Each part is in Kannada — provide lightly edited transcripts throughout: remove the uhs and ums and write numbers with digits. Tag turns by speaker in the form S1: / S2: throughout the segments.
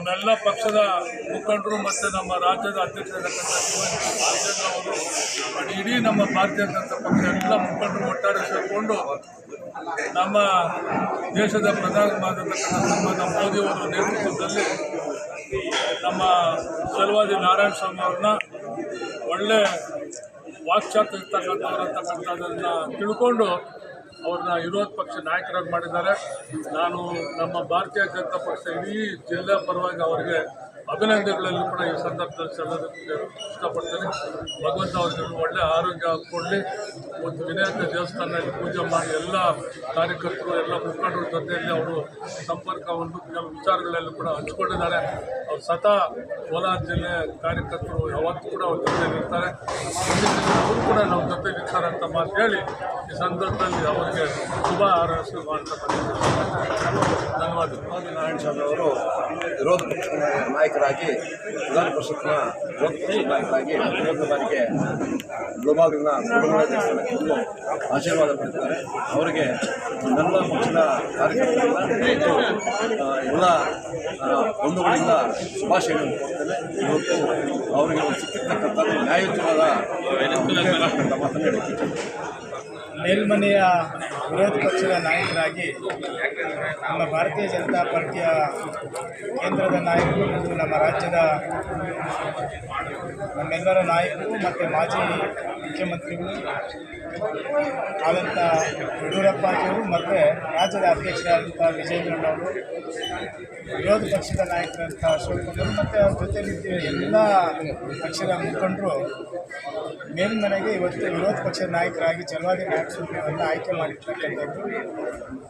S1: ನಮ್ಮೆಲ್ಲ ಪಕ್ಷದ ಮುಖಂಡರು ಮತ್ತು ನಮ್ಮ ರಾಜ್ಯದ ಅಧ್ಯಕ್ಷರಾದಂಥ ರಾಜೇಂದ್ರ ಅವರು ಮತ್ತು ಇಡೀ ನಮ್ಮ ಭಾರತೀಯ ಜನತಾ ಪಕ್ಷ ಎಲ್ಲ ಮುಖಂಡರು ಒಟ್ಟಾರೆ ಸೇರಿಕೊಂಡು ನಮ್ಮ ದೇಶದ ಪ್ರಧಾನಮಂತ್ರಿಯಾದಂಥ ಸನ್ಮಾನ್ಯ ಮೋದಿಯವರ ನೇತೃತ್ವದಲ್ಲಿ ನಮ್ಮ ಚಲವಾದಿ ನಾರಾಯಣ ಸ್ವಾಮಿ ಅವ್ರನ್ನ ಒಳ್ಳೆ ವಾಕ್ಚಾತು ಇರ್ತಕ್ಕಂಥವ್ರಂತಕ್ಕಂಥದ್ದನ್ನು ತಿಳ್ಕೊಂಡು ಅವ್ರನ್ನ ವಿರೋಧ ಪಕ್ಷ ನಾಯಕರಾಗಿ ಮಾಡಿದ್ದಾರೆ. ನಾನು ನಮ್ಮ ಭಾರತೀಯ ಜನತಾ ಪಕ್ಷ ಇಡೀ ಜಿಲ್ಲೆ ಪರವಾಗಿ ಅವರಿಗೆ ಅಭಿನಂದನೆಗಳಲ್ಲಿ ಕೂಡ ಈ ಸಂದರ್ಭದಲ್ಲಿ ಸಲ್ಲೋದಕ್ಕೆ ಇಷ್ಟಪಡ್ತೇನೆ. ಭಗವಂತ ಅವ್ರಿಗೆ ಒಳ್ಳೆ ಆರೋಗ್ಯ ಕೊಡಲಿ. ಒಂದು ವಿನಾಯಕ ದೇವಸ್ಥಾನದಲ್ಲಿ ಪೂಜೆ ಮಾಡಿ ಎಲ್ಲ ಕಾರ್ಯಕರ್ತರು ಎಲ್ಲ ಮುಖಂಡರ ಜೊತೆಯಲ್ಲಿ ಅವರು ಸಂಪರ್ಕವನ್ನು ಕೆಲವು ವಿಚಾರಗಳಲ್ಲಿ ಕೂಡ ಹಂಚಿಕೊಂಡಿದ್ದಾರೆ. ಅವ್ರು ಸದಾ ಕೋಲಾರ ಜಿಲ್ಲೆ ಕಾರ್ಯಕರ್ತರು ಯಾವತ್ತೂ ಕೂಡ ಅವ್ರ ಜೊತೆಯಲ್ಲಿ ಇರ್ತಾರೆ. ಅವರು ಕೂಡ ನಮ್ಮ ಜೊತೆಲಿ ಇರ್ತಾರೆ ಅಂತ ಮಾತು ಹೇಳಿ ಈ ಸಂದರ್ಭದಲ್ಲಿ ಅವರಿಗೆ ಶುಭ ಹಾರೈಸಲು ಧನ್ಯವಾದಗಳು.
S2: ನಾರಾಯಣ ಸ್ವಾಮಿ ಅವರು ವಿರೋಧ ಪಕ್ಷದ ನಾಯಕರಾಗಿ ವಿಧಾನ ಪರಿಷತ್ನ ವಿರೋಧ ಪಕ್ಷದ ನಾಯಕರಾಗಿ ಮೊದಲ ಬಾರಿಗೆ ಗ್ಲೋಬಾಲ್ನ ದೇವಸ್ಥಾನಕ್ಕೆ ಆಶೀರ್ವಾದ ಪಡೆದಿದ್ದಾರೆ. ಅವರಿಗೆ ನನ್ನ ಪಕ್ಷದ ಕಾರ್ಯಕರ್ತರಿಂದ ಎಲ್ಲ ಬಂಧುಗಳಿಂದ ಶುಭಾಶಯಗಳನ್ನು ಕೊಡ್ತೇನೆ. ಇವತ್ತು ಅವರಿಗೆ ಸಿಕ್ಕಿರ್ತಕ್ಕಂಥ ನ್ಯಾಯಯುತವಾದ ಮಾತನ್ನು ಹೇಳುತ್ತಿದ್ದೇನೆ.
S3: ಮೇಲ್ಮನೆಯ ವಿರೋಧ ಪಕ್ಷದ ನಾಯಕರಾಗಿ ನಮ್ಮ ಭಾರತೀಯ ಜನತಾ ಪಾರ್ಟಿಯ ಕೇಂದ್ರದ ನಾಯಕರು ಮತ್ತು ನಮ್ಮ ರಾಜ್ಯದ ನಮ್ಮೆಲ್ಲರ ನಾಯಕರು ಮತ್ತು ಮಾಜಿ ಮುಖ್ಯಮಂತ್ರಿಗಳು ಆದಂಥ ಯಡಿಯೂರಪ್ಪಾಜಿಯವರು ಮತ್ತು ರಾಜ್ಯದ ಅಧ್ಯಕ್ಷರಾದಂಥ ವಿಜಯೇಂದ್ರನವರು, ವಿರೋಧ ಪಕ್ಷದ ನಾಯಕರಂಥ ಅಶೋಕ್ ಅವರು ಮತ್ತು ಅವ್ರ ಜೊತೆಲಿದ್ದ ಎಲ್ಲ ಪಕ್ಷದ ಮುಖಂಡರು ಮೇಲ್ಮನೆಗೆ ಇವತ್ತು ವಿರೋಧ ಪಕ್ಷದ ನಾಯಕರಾಗಿ ಚಲವಾದಿ ನಾರಾಯಣ ಸ್ವಾಮಿ ಅವರನ್ನು ಆಯ್ಕೆ ಮಾಡಿರ್ತಕ್ಕಂಥದ್ದು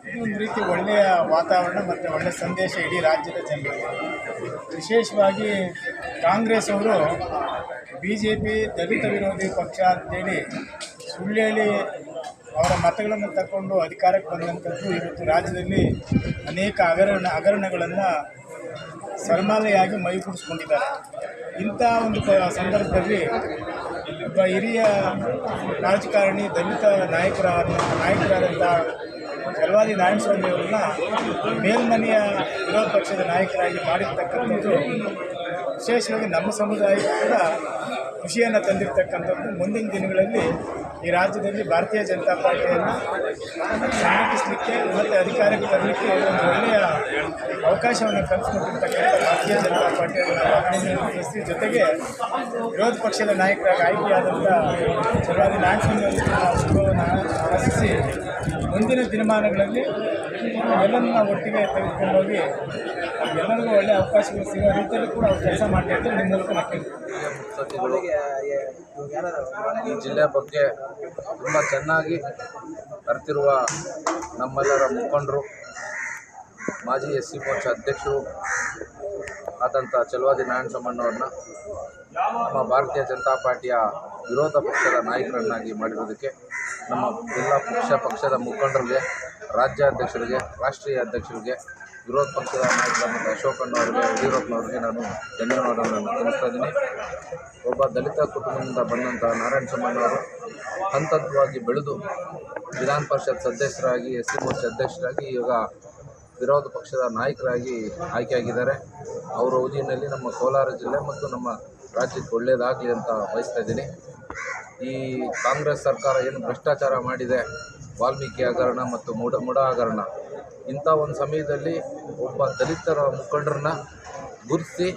S3: ಇದು ಒಂದು ರೀತಿ ಒಳ್ಳೆಯ ವಾತಾವರಣ ಮತ್ತು ಒಳ್ಳೆಯ ಸಂದೇಶ ಇಡೀ ರಾಜ್ಯದ ಜನರಿಗೆ. ವಿಶೇಷವಾಗಿ ಕಾಂಗ್ರೆಸ್ ಅವರು BJP ದಲಿತ ವಿರೋಧಿ ಪಕ್ಷ ಅಂತೇಳಿ ಸುಳ್ಳು ಹೇಳಿ ಅವರ ಮತಗಳನ್ನು ತಗೊಂಡು ಅಧಿಕಾರಕ್ಕೆ ಬಂದಂಥದ್ದು ಇವತ್ತು ರಾಜ್ಯದಲ್ಲಿ ಅನೇಕ ಹಗರಣಗಳನ್ನು ಸರಮಾಲೆಯಾಗಿ ಮೈಗೂಡಿಸ್ಕೊಂಡಿದ್ದಾರೆ. ಇಂಥ ಒಂದು ಸಂದರ್ಭದಲ್ಲಿ ಒಬ್ಬ ಹಿರಿಯ ರಾಜಕಾರಣಿ ದಲಿತ ನಾಯಕರಾದಂಥ ಚಲವಾದಿ ನಾರಾಯಣ ಸ್ವಾಮಿ ಅವರನ್ನ ಮೇಲ್ಮನೆಯ ವಿರೋಧ ಪಕ್ಷದ ನಾಯಕರಾಗಿ ಮಾಡಿರ್ತಕ್ಕಂಥದ್ದು ವಿಶೇಷವಾಗಿ ನಮ್ಮ ಸಮುದಾಯಕ್ಕೂ ಕೂಡ ಖುಷಿಯನ್ನು ತಂದಿರತಕ್ಕಂಥದ್ದು. ಮುಂದಿನ ದಿನಗಳಲ್ಲಿ ಈ ರಾಜ್ಯದಲ್ಲಿ ಭಾರತೀಯ ಜನತಾ ಪಾರ್ಟಿಯನ್ನು ಸಂಘಟಿಸಲಿಕ್ಕೆ ಮತ್ತು ಅಧಿಕಾರಕ್ಕೆ ತರಲಿಕ್ಕೆ ಒಂದು ಒಳ್ಳೆಯ ಅವಕಾಶವನ್ನು ಕಲ್ಪಿಸಿಕೊಟ್ಟಿರ್ತಕ್ಕಂಥ ಭಾರತೀಯ ಜನತಾ ಪಾರ್ಟಿಯನ್ನು ನಾವು ಅಭಿನಂದಿಸಿ, ಜೊತೆಗೆ ವಿರೋಧ ಪಕ್ಷದ ನಾಯಕರಾಗಿ ಆಯ್ಕೆಯಾದಂಥ ಚಲವಾದಿ ನಾರಾಯಣ ಶುಭವನ್ನು ಆಶಿಸಿ ಮುಂದಿನ ದಿನಮಾನಗಳಲ್ಲಿ ಎಲ್ಲರನ್ನೂ ನಾವು ಒಟ್ಟಿಗೆ ತೆಗೆದುಕೊಂಡೋಗಿ ಎಲ್ಲರಿಗೂ ಒಳ್ಳೆಯ ಅವಕಾಶಗಳು ಸಿಗೋ ರೀತಿಯಲ್ಲಿ ಕೂಡ ಅವ್ರು ಕೆಲಸ ಮಾಡಲಿಕ್ಕೆ ನಿಮ್ಮ ಮೂಲಕ
S4: ಈ ಜಿಲ್ಲೆ ಬಗ್ಗೆ ತುಂಬ ಚೆನ್ನಾಗಿ ಅರಿತಿರುವ ನಮ್ಮೆಲ್ಲರ ಮುಖಂಡರು, ಮಾಜಿ SC ಮೋರ್ಚಾ ಅಧ್ಯಕ್ಷರು ಆದಂಥ ಚಲವಾದಿ ನಾರಾಯಣ ಸ್ವಾಮಣ್ಣವ್ರನ್ನ ನಮ್ಮ ಭಾರತೀಯ ಜನತಾ ಪಾರ್ಟಿಯ ವಿರೋಧ ಪಕ್ಷದ ನಾಯಕರನ್ನಾಗಿ ಮಾಡಿರೋದಕ್ಕೆ ನಮ್ಮ ಎಲ್ಲ ಪಕ್ಷದ ಮುಖಂಡರಿಗೆ, ರಾಜ್ಯಾಧ್ಯಕ್ಷರಿಗೆ, ರಾಷ್ಟ್ರೀಯ ಅಧ್ಯಕ್ಷರಿಗೆ, ವಿರೋಧ ಪಕ್ಷದ ನಾಯಕರಾದ ಅಶೋಕಣ್ಣವ್ರಿಗೆ, ಯಡಿಯೂರಪ್ಪನವ್ರಿಗೆ ನಾನು ಧನ್ಯವಾದಗಳನ್ನು ತಿಳಿಸ್ತಾ ಇದ್ದೀನಿ. ಒಬ್ಬ ದಲಿತ ಕುಟುಂಬದಿಂದ ಬಂದಂಥ ನಾರಾಯಣ ಸ್ವಾಮಣ್ಣವರು ಹಂತವಾಗಿ ಬೆಳೆದು ವಿಧಾನ ಪರಿಷತ್ ಸದಸ್ಯರಾಗಿ, SC ಮೋರ್ಚಾ ಅಧ್ಯಕ್ಷರಾಗಿ, ಈಗ ವಿರೋಧ ಪಕ್ಷದ ನಾಯಕರಾಗಿ ಆಯ್ಕೆಯಾಗಿದ್ದಾರೆ. ಅವರ ಅವಧಿಯಲ್ಲಿ ನಮ್ಮ ಕೋಲಾರ ಜಿಲ್ಲೆ ಮತ್ತು ನಮ್ಮ ರಾಜ್ಯಕ್ಕೆ ಒಳ್ಳೆಯದಾಗಲಿ ಅಂತ ಬಯಸ್ತಾ ಇದ್ದೀನಿ. ಈ ಕಾಂಗ್ರೆಸ್ ಸರ್ಕಾರ ಏನು ಭ್ರಷ್ಟಾಚಾರ ಮಾಡಿದೆ, ವಾಲ್ಮೀಕಿ ಹಗರಣ ಮತ್ತು ಮುಡ ಹಗರಣ, ಇಂಥ ಒಂದು ಸಮಯದಲ್ಲಿ ಒಬ್ಬ ದಲಿತರ ಮುಖಂಡರನ್ನ ಗುರುತಿಸಿ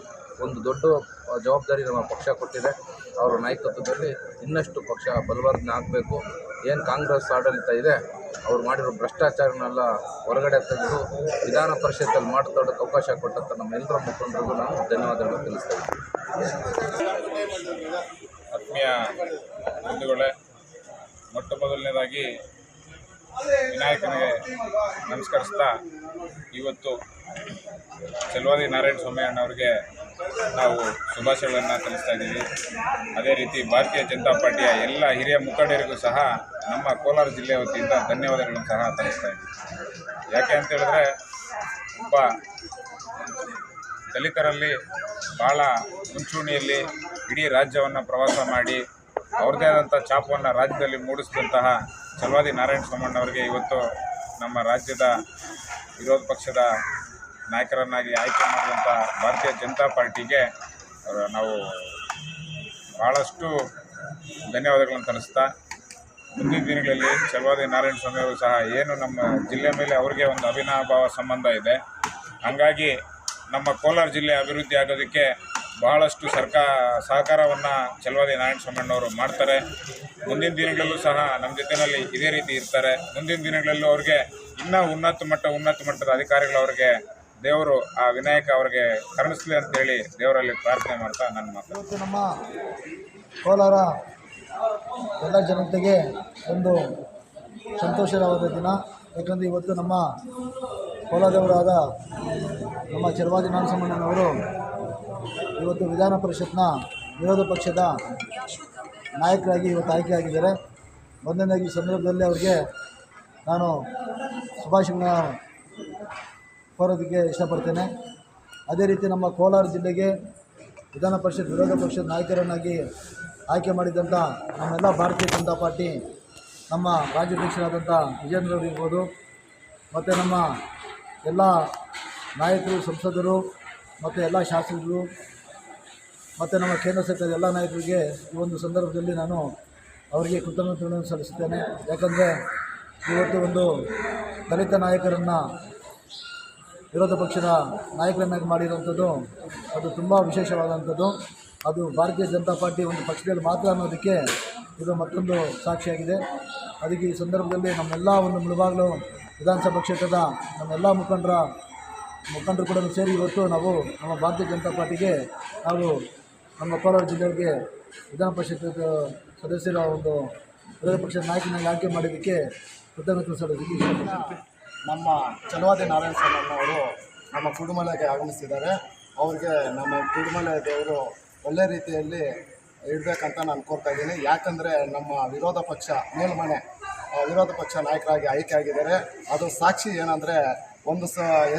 S4: ಒಂದು ದೊಡ್ಡ ಜವಾಬ್ದಾರಿ ನಮ್ಮ ಪಕ್ಷ ಕೊಟ್ಟಿದೆ. ಅವರ ನಾಯಕತ್ವದಲ್ಲಿ ಇನ್ನಷ್ಟು ಪಕ್ಷ ಬಲವರ್ಧನೆ ಆಗಬೇಕು. ಏನು ಕಾಂಗ್ರೆಸ್ ಆಡಳಿತ ಇದೆ, ಅವ್ರು ಮಾಡಿರೋ ಭ್ರಷ್ಟಾಚಾರನೆಲ್ಲ ಹೊರಗಡೆ ತೆಗೆದು ವಿಧಾನ ಪರಿಷತ್ತಲ್ಲಿ ಮಾತನಾಡೋಕ್ಕೆ ಅವಕಾಶ ಕೊಟ್ಟಂಥ ನಮ್ಮೆಲ್ಲರ ಮುಖಂಡರಿಗೂ ನಾನು ಧನ್ಯವಾದಗಳು ತಿಳಿಸ್ತಾ ಇದ್ದೀನಿ.
S5: ಆತ್ಮೀಯ ಬಂಧುಗಳೇ, ಮೊಟ್ಟ ಮೊದಲನೇದಾಗಿ ವಿನಾಯಕನಿಗೆ ನಮಸ್ಕರಿಸ್ತಾ, ಇವತ್ತು ಚಲವಾದಿ ನಾರಾಯಣ ಸ್ವಾಮಿ ಅಣ್ಣವ್ರಿಗೆ ನಾವು ಶುಭಾಶಯಗಳನ್ನು ತಿಳಿಸ್ತಾ ಇದ್ದೀವಿ. ಅದೇ ರೀತಿ ಭಾರತೀಯ ಜನತಾ ಪಾರ್ಟಿಯ ಎಲ್ಲ ಹಿರಿಯ ಮುಖಂಡರಿಗೂ ಸಹ ನಮ್ಮ ಕೋಲಾರ ಜಿಲ್ಲೆಯ ವತಿಯಿಂದ ಧನ್ಯವಾದಗಳನ್ನು ಸಹ ತಿಳಿಸ್ತಾ ಇದ್ದೀವಿ. ಯಾಕೆ ಅಂತೇಳಿದ್ರೆ, ಒಬ್ಬ ದಲಿತರಲ್ಲಿ ಭಾಳ ಮುಂಚೂಣಿಯಲ್ಲಿ ಇಡೀ ರಾಜ್ಯವನ್ನು ಪ್ರವಾಸ ಮಾಡಿ ಅವ್ರದ್ದೇ ಆದಂಥ ಛಾಪವನ್ನು ರಾಜ್ಯದಲ್ಲಿ ಮೂಡಿಸಿದಂತಹ ಚಲವಾದಿ ನಾರಾಯಣ ಸ್ವಾಮಣ್ಣವರಿಗೆ ಇವತ್ತು ನಮ್ಮ ರಾಜ್ಯದ ವಿರೋಧ ಪಕ್ಷದ ನಾಯಕರನ್ನಾಗಿ ಆಯ್ಕೆ ಮಾಡಿದಂಥ ಭಾರತೀಯ ಜನತಾ ಪಾರ್ಟಿಗೆ ನಾವು ಭಾಳಷ್ಟು ಧನ್ಯವಾದಗಳನ್ನು ತಿಳಿಸ್ತಾ ಮುಂದಿನ ದಿನಗಳಲ್ಲಿ ಛಲವಾದಿ ನಾರಾಯಣ ಸ್ವಾಮಿ ಅವರು ಸಹ ಏನು ನಮ್ಮ ಜಿಲ್ಲೆ ಮೇಲೆ ಅವರಿಗೆ ಒಂದು ಅವಿನಾಭಾವ ಸಂಬಂಧ ಇದೆ. ಹಾಗಾಗಿ ನಮ್ಮ ಕೋಲಾರ ಜಿಲ್ಲೆ ಅಭಿವೃದ್ಧಿ ಆಗೋದಕ್ಕೆ ಬಹಳಷ್ಟು ಸಹಕಾರವನ್ನು ಛಲವಾದಿ ನಾರಾಯಣ ಸ್ವಾಮಣ್ಣವರು ಮಾಡ್ತಾರೆ. ಮುಂದಿನ ದಿನಗಳಲ್ಲೂ ಸಹ ನಮ್ಮ ಜೊತೆಯಲ್ಲಿ ಇದೇ ರೀತಿ ಇರ್ತಾರೆ. ಮುಂದಿನ ದಿನಗಳಲ್ಲೂ ಅವ್ರಿಗೆ ಇನ್ನೂ ಉನ್ನತ ಮಟ್ಟದ ಅಧಿಕಾರಿಗಳು ಅವ್ರಿಗೆ ದೇವರು ಆ ವಿನಾಯಕ ಅವ್ರಿಗೆ ಕರುಣಿಸಲಿ ಅಂತೇಳಿ ದೇವರಲ್ಲಿ ಪ್ರಾರ್ಥನೆ ಮಾಡ್ತಾ ನನ್ನ ಮಾತು.
S6: ಇವತ್ತು ನಮ್ಮ ಕೋಲಾರ ಎಲ್ಲ ಜನತೆಗೆ ಒಂದು ಸಂತೋಷವಾದ ದಿನ. ಯಾಕಂದರೆ ಇವತ್ತು ನಮ್ಮ ಕೋಲಾರದವರಾದ ನಮ್ಮ ಛಲವಾದಿ ನಾರಾಯಣಸ್ವಾಮಣ್ಣನವರು ಇವತ್ತು ವಿಧಾನ ಪರಿಷತ್ನ ವಿರೋಧ ಪಕ್ಷದ ನಾಯಕರಾಗಿ ಇವತ್ತು ಆಯ್ಕೆಯಾಗಿದ್ದಾರೆ. ಮೊದಲನೇದಾಗಿ ಈ ಸಂದರ್ಭದಲ್ಲಿ ಅವರಿಗೆ ನಾನು ಶುಭಾಶಯಗಳನ್ನ ಕೋರೋದಕ್ಕೆ ಇಷ್ಟಪಡ್ತೇನೆ. ಅದೇ ರೀತಿ ನಮ್ಮ ಕೋಲಾರ ಜಿಲ್ಲೆಗೆ ವಿಧಾನ ಪರಿಷತ್ ವಿರೋಧ ಪಕ್ಷದ ನಾಯಕರನ್ನಾಗಿ ಆಯ್ಕೆ ಮಾಡಿದಂಥ ನಮ್ಮೆಲ್ಲ ಭಾರತೀಯ ಜನತಾ ಪಾರ್ಟಿ ನಮ್ಮ ರಾಜ್ಯಾಧ್ಯಕ್ಷರಾದಂಥ ವಿಜೇಂದ್ರವರು ಇರ್ಬೋದು, ಮತ್ತು ನಮ್ಮ ಎಲ್ಲ ನಾಯಕರು, ಸಂಸದರು ಮತ್ತು ಎಲ್ಲ ಶಾಸಕರು ಮತ್ತು ನಮ್ಮ ಕೇಂದ್ರ ಸರ್ಕಾರದ ಎಲ್ಲ ನಾಯಕರಿಗೆ ಈ ಒಂದು ಸಂದರ್ಭದಲ್ಲಿ ನಾನು ಅವರಿಗೆ ಕೃತಜ್ಞತೆಗಳನ್ನು ಸಲ್ಲಿಸುತ್ತೇನೆ. ಯಾಕಂದರೆ ಇವತ್ತು ಒಂದು ದಲಿತ ನಾಯಕರನ್ನು ವಿರೋಧ ಪಕ್ಷದ ನಾಯಕರನ್ನಾಗಿ ಮಾಡಿರುವಂಥದ್ದು ಅದು ತುಂಬ ವಿಶೇಷವಾದಂಥದ್ದು. ಅದು ಭಾರತೀಯ ಜನತಾ ಪಾರ್ಟಿ ಒಂದು ಪಕ್ಷದಲ್ಲಿ ಮಾತ್ರ ಅನ್ನೋದಕ್ಕೆ ಇದು ಮತ್ತೊಂದು ಸಾಕ್ಷಿಯಾಗಿದೆ. ಅದಕ್ಕೆ ಈ ಸಂದರ್ಭದಲ್ಲಿ ನಮ್ಮೆಲ್ಲ ಒಂದು ಮುಳುಬಾಗಿಲು ವಿಧಾನಸಭಾ ಕ್ಷೇತ್ರದ ನಮ್ಮೆಲ್ಲ ಮುಖಂಡರು ಕೂಡ ಸೇರಿ ಇವತ್ತು ನಾವು ನಮ್ಮ ಭಾರತೀಯ ಜನತಾ ಪಾರ್ಟಿಗೆ ನಾವು ನಮ್ಮ ಕೋಲಾರ ಜಿಲ್ಲೆಗೆ ವಿಧಾನ ಪರಿಷತ್ ಸದಸ್ಯರ ಒಂದು ವಿರೋಧ ಪಕ್ಷದ ನಾಯಕನಾಗಿ ಆಯ್ಕೆ ಮಾಡಿದ್ದಕ್ಕೆ ಕೃತಜ್ಞತೆ ಸಲ್ಲಿಸಲಿಕ್ಕೆ ಇಷ್ಟಪಡ್ತೀನಿ.
S7: ನಮ್ಮ ಛಲವಾದಿ ನಾರಾಯಣ ಸ್ವಾಮಣ್ಣವರು ನಮ್ಮ ಕುಡುಮಲೆಗೆ ಆಗಮಿಸಿದ್ದಾರೆ. ಅವ್ರಿಗೆ ನಮ್ಮ ಕುಡುಮಲೆ ದೇವರು ಒಳ್ಳೆ ರೀತಿಯಲ್ಲಿ ಇಡಬೇಕಂತ ನಾನು ಕೋರ್ತಾ ಇದ್ದೀನಿ. ಯಾಕಂದರೆ ನಮ್ಮ ವಿರೋಧ ಪಕ್ಷ ಮೇಲ್ಮನೆ ವಿರೋಧ ಪಕ್ಷ ನಾಯಕರಾಗಿ ಆಯ್ಕೆ ಆಗಿದ್ದಾರೆ. ಅದು ಸಾಕ್ಷಿ ಏನಂದರೆ ಒಂದು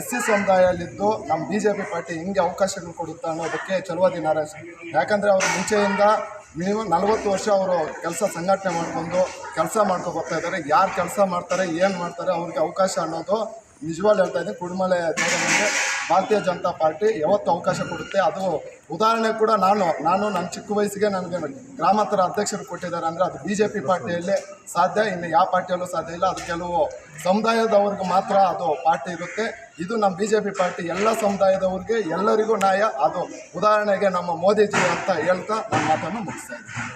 S7: SC ಸಮುದಾಯದಲ್ಲಿದ್ದು ನಮ್ಮ BJP ಪಾರ್ಟಿ ಹಿಂಗೆ ಅವಕಾಶಗಳು ಕೊಡುತ್ತಾ ಅನ್ನೋದಕ್ಕೆ ಛಲವಾದಿ ನಾರಾಯಣ. ಯಾಕಂದರೆ ಅವರು ಮುಂಚೆಯಿಂದ ಮಿನಿಮಮ್ 40 ವರ್ಷ ಅವರು ಸಂಘಟನೆ ಮಾಡ್ಕೊಂಡು ಕೆಲಸ ಮಾಡ್ಕೊಂಡು ಬರ್ತಾ ಇದ್ದಾರೆ. ಯಾರು ಕೆಲಸ ಮಾಡ್ತಾರೆ, ಏನು ಮಾಡ್ತಾರೆ, ಅವ್ರಿಗೆ ಅವಕಾಶ ಅನ್ನೋದು ನಿಜವಾಗ್ಲೂ ಹೇಳ್ತಾ ಇದ್ದೀನಿ. ಕುಡುಮಲೆ ದೇವರಿಗೆ ಭಾರತೀಯ ಜನತಾ ಪಾರ್ಟಿ ಯಾವತ್ತು ಅವಕಾಶ ಕೊಡುತ್ತೆ. ಅದು ಉದಾಹರಣೆ ಕೂಡ ನಾನು ನನ್ನ ಚಿಕ್ಕ ವಯಸ್ಸಿಗೆ ನನಗೆ ಗ್ರಾಮಾಂತರ ಅಧ್ಯಕ್ಷರು ಕೊಟ್ಟಿದ್ದಾರೆ ಅಂದರೆ ಅದು BJP ಪಾರ್ಟಿಯಲ್ಲೇ ಸಾಧ್ಯ, ಇನ್ನು ಯಾವ ಪಾರ್ಟಿಯಲ್ಲೂ ಸಾಧ್ಯ ಇಲ್ಲ. ಅದು ಕೆಲವು ಸಮುದಾಯದವ್ರಿಗೆ ಮಾತ್ರ ಅದು ಪಾರ್ಟಿ ಇರುತ್ತೆ. ಇದು ನಮ್ಮ BJP ಪಾರ್ಟಿ ಎಲ್ಲ ಸಮುದಾಯದವ್ರಿಗೆ ಎಲ್ಲರಿಗೂ ನ್ಯಾಯ. ಅದು ಉದಾಹರಣೆಗೆ ನಮ್ಮ ಮೋದಿಜಿ ಅಂತ ಹೇಳ್ತಾ ನನ್ನ ಮಾತನ್ನು ಮುಗಿಸ್ತಾ ಇದ್ದೀನಿ.